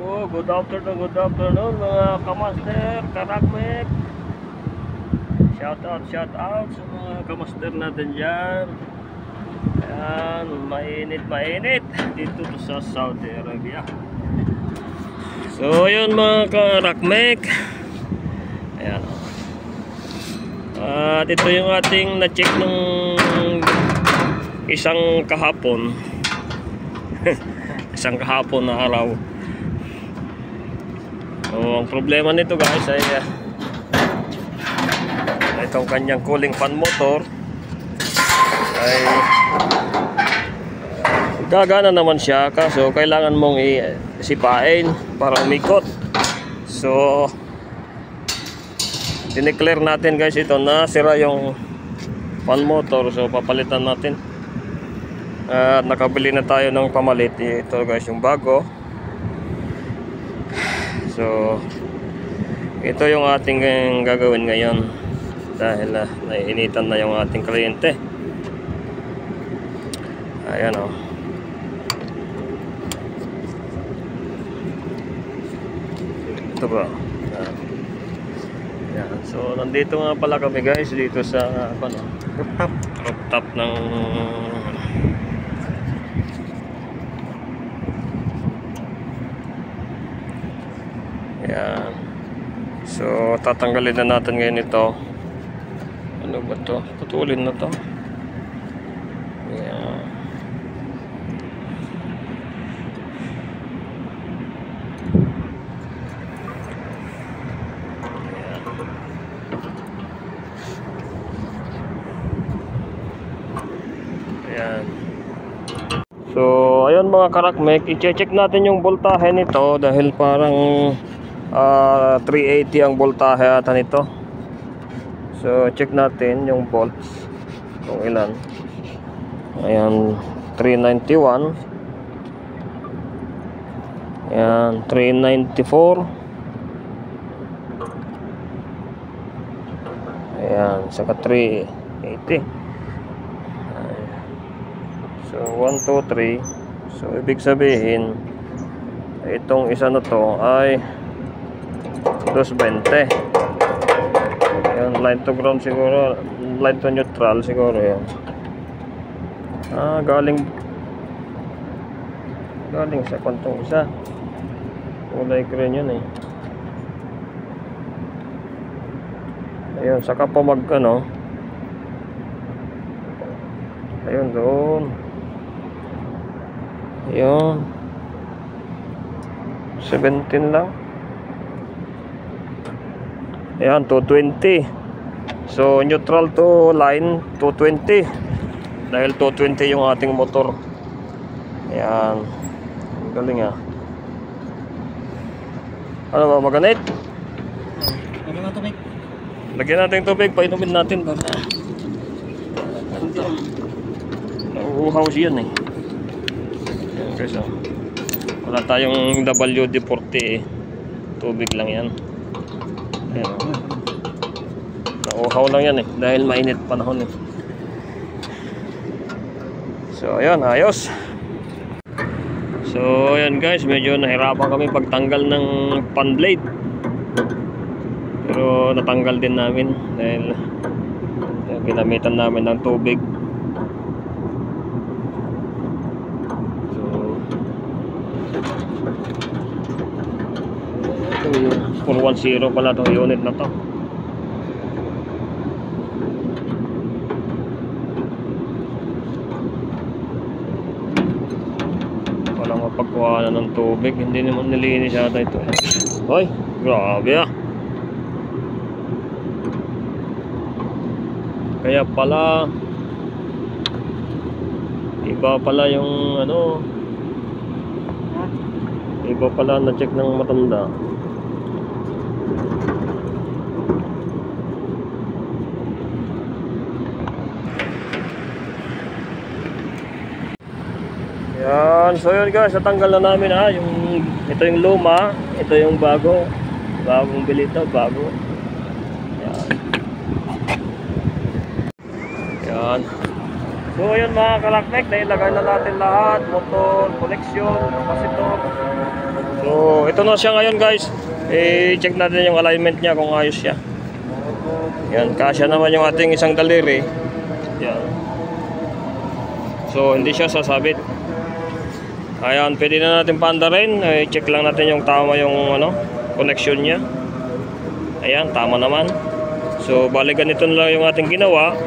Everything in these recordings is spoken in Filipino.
Good afternoon mga kamaster, karakmek. Shout out sa mga kamaster natin dyan. Ayan, mainit dito sa Saudi Arabia. So yun mga karakmek. Ayan. At ito yung ating na-check nung isang kahapon. Isang kahapon na araw. So, ang problema nito guys ay itong kanyang cooling fan motor ay gagana naman siya, kaso kailangan mong isipain para umikot. So dineclare natin guys ito na sira yung fan motor, so papalitan natin. At nakabili na tayo ng pamalit. Ito guys yung bago. So ito yung ating gagawin ngayon dahil naiinitan na yung ating kliyente. Ayan o. Ito ba? Ayan. So nandito nga pala kami guys dito sa rooftop ng ayan. So tatanggalin na natin ngayon ito. Ano ba to? Putulin na to. Ayan. Ayan. So ayun mga karakmek, i-check natin yung voltahe nito dahil parang 380 ang voltahe ata nito. So check natin yung volts kung ilan. Ayan, 391. Ayan, 394. Ayan, saka 380. So 1, 2, 3. So ibig sabihin itong isa na to ay 220. Ayan, line to ground siguro, line to neutral siguro yan. Galing sa kwantong isa. Kulay green yun eh. Ayun, saka po ayun doon. Ayun, 17 lang. Ayan, 220. So neutral to line 220 dahil 220 yung ating motor. Ayan, galing ah. Ano ba, maganit? Ano nga tubig? Lagyan natin tubig, painumin natin para nauuhaw siya eh. Ayan guys oh. Wala tayong WD-40 eh. Tubig lang yan. Ayan o. Nauuhaw lang yan eh dahil mainit panahon eh. So ayan, ayos. So ayan guys, medyo nahirapan kami pagtanggal ng fan blade, pero natanggal din namin dahil ginamitan namin ng tubig. So ito yung 410 pala itong unit na to. Walang mapagkuha na ng tubig, hindi naman nilinis yata ito eh. Hoy, grabe ah. Kaya pala iba pala yung iba pala na check ng matanda. Yan, so yun guys, natanggal na namin ito yung luma, ito yung bagong bili ito, bago. Yan. Yan. So ayun mga kalakmek, nailagay na natin lahat, motor, connection, capacitor. So ito na siya ngayon guys. I-check natin yung alignment niya kung ayos siya. Yan, kasya naman yung ating isang daliri. Yan. So hindi siya sasabit. Ayan, pwede na natin paandarin. I-check lang natin yung tama yung connection niya. Ayan, tama naman. So bali ganito na lang yung ating ginawa.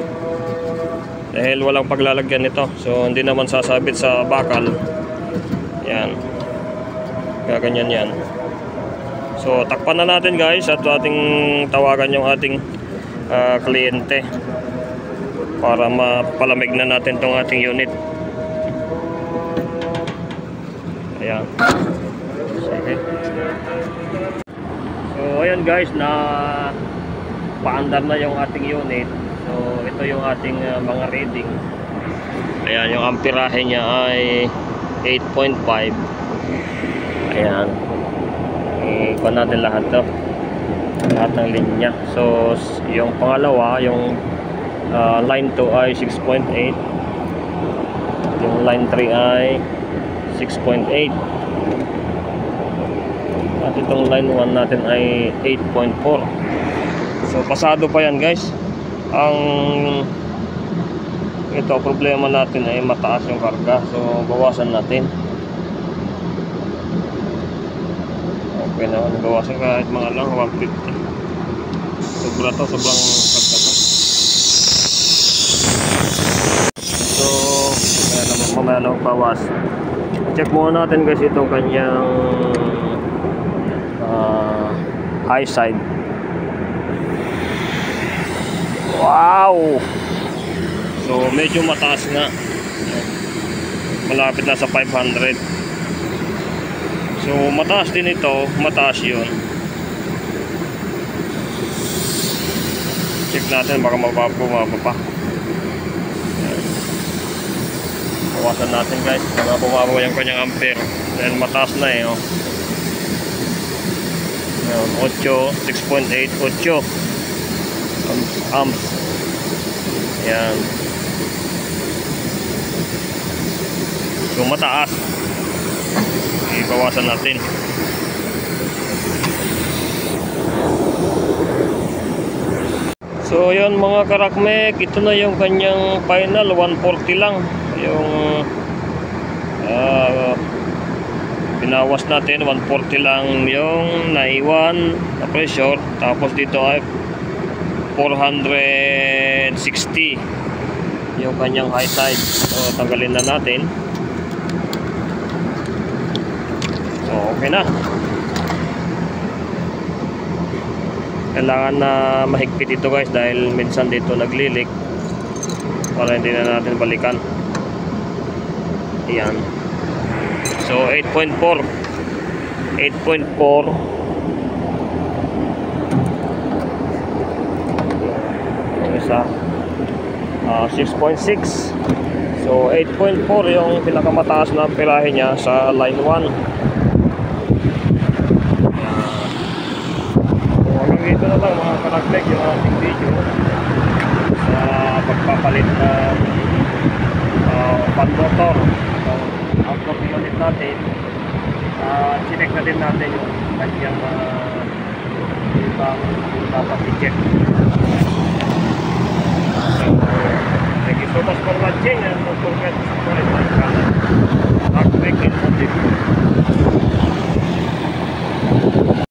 Dahil walang paglalagyan nito. So hindi naman sasabit sa bakal. Yan. Kaya ganyan yan. So takpan na natin guys at ating tawagan yung ating kliyente para mapalamig na natin tong ating unit. Ayan. Sige. So ayan guys, na paandar na yung ating unit. So ito yung ating mga reading. Ayan, yung amperahe niya ay 8.5. Ayan. Ikuha natin lahat to. Lahat ng linya. So yung pangalawa, yung line 2 ay 6.8. Yung line 3 ay 6.8. At itong line 1 natin ay 8.4. So pasado pa yan guys. Ang ito problema natin ay mataas yung karga, so bawasan natin. Okay naman, bawasan kahit mga lang 150. Sobra to, sobrang karga to. So mamaya lang bawas. Check muna natin guys itong kanyang high side. Wow! So medyo mataas nga. Malapit na sa 500. So mataas din ito, mataas yun. Check natin, baka mababa pa. Bawasan natin guys, baka bumaba yung kanyang ampere. Then mataas na eh. 8, 6.8, 8 amps. Yan. So mataas. Ibawasan natin. So yun mga karakmek, ito na yung kanyang final. 140 lang yung binawas natin. 140 lang yung naiwan na pressure. Tapos dito ay 460 yung kanyang high side. So tanggalin na natin. So okay na. Kailangan na mahigpit ito guys dahil minsan dito naglilik para hindi na natin balikan. Ayan. So 8.4 isa 6.6. So 8.4 yung pinakamataas na amperahe niya sa line 1. So hanggang dito na lang mga kalagleg yung ating video sa pagpapalit ng fan motor. So after pinulit natin, chinek na din natin yung kanyang ibang dapat i-check. Thank you so much for watching and don't forget to subscribe my channel.